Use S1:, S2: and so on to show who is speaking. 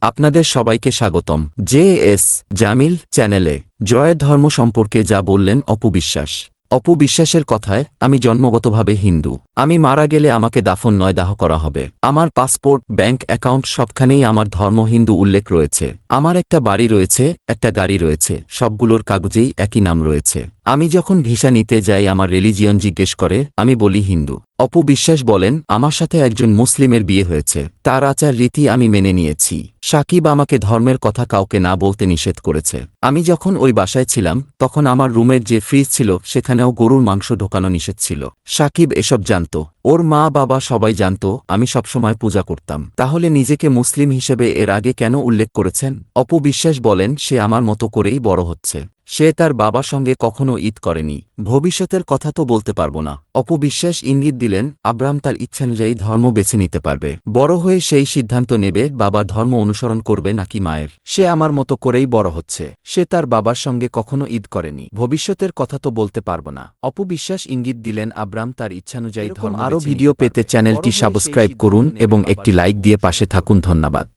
S1: আপনাদের সবাইকে স্বাগতম জে.এস. জামিল চ্যানেলে। জয়ের ধর্ম সম্পর্কে যা বললেন অপু বিশ্বাস। অপু বিশ্বাসের কথায়, আমি জন্মগতভাবে হিন্দু। আমি মারা গেলে আমাকে দাফন নয় দাহ করা হবে। আমার পাসপোর্ট, ব্যাংক অ্যাকাউন্ট সবখানেই আমার ধর্ম হিন্দু উল্লেখ রয়েছে। আমার একটা বাড়ি রয়েছে, একটা গাড়ি রয়েছে, সবগুলোর কাগজেই একই নাম রয়েছে। আমি যখন ভিসা নিতে যাই আমার রিলিজিয়ন জিজ্ঞেস করে, আমি বলি হিন্দু। অপু বিশ্বাস বলেন, আমার সাথে একজন মুসলিমের বিয়ে হয়েছে, তার আচার রীতি আমি মেনে নিয়েছি। সাকিব আমাকে ধর্মের কথা কাউকে না বলতে নিষেধ করেছে। আমি যখন ওই বাসায় ছিলাম তখন আমার রুমের যে ফ্রিজ ছিল সেখানেও গরুর মাংস ঢোকানো নিষেধ ছিল। সাকিব এসব জানত, ওর মা বাবা সবাই জানত। আমি সবসময় পূজা করতাম। তাহলে নিজেকে মুসলিম হিসেবে এর আগে কেন উল্লেখ করেছেন? অপু বিশ্বাস বলেন, সে আমার মতো করেই বড় হচ্ছে। সে তার বাবার সঙ্গে কখনো ঈদ করেনি। ভবিষ্যতের কথা তো বলতে পারব না। অপু বিশ্বাস ইঙ্গিত দিলেন, আব্রাহাম তার ইচ্ছানুযায়ী ধর্ম বেছে নিতে পারবে। বড় হয়ে সেই সিদ্ধান্ত নেবে বাবার ধর্ম অনুসরণ করবে নাকি মায়ের। সে আমার মতো করেই বড় হচ্ছে। সে তার বাবার সঙ্গে কখনো ঈদ করেনি। ভবিষ্যতের কথা তো বলতে পারব না। অপু বিশ্বাস ইঙ্গিত দিলেন, আব্রাহাম তার ইচ্ছানুযায়ী ধর্ম। আরও ভিডিও পেতে চ্যানেলটি সাবস্ক্রাইব করুন এবং একটি লাইক দিয়ে পাশে থাকুন। ধন্যবাদ।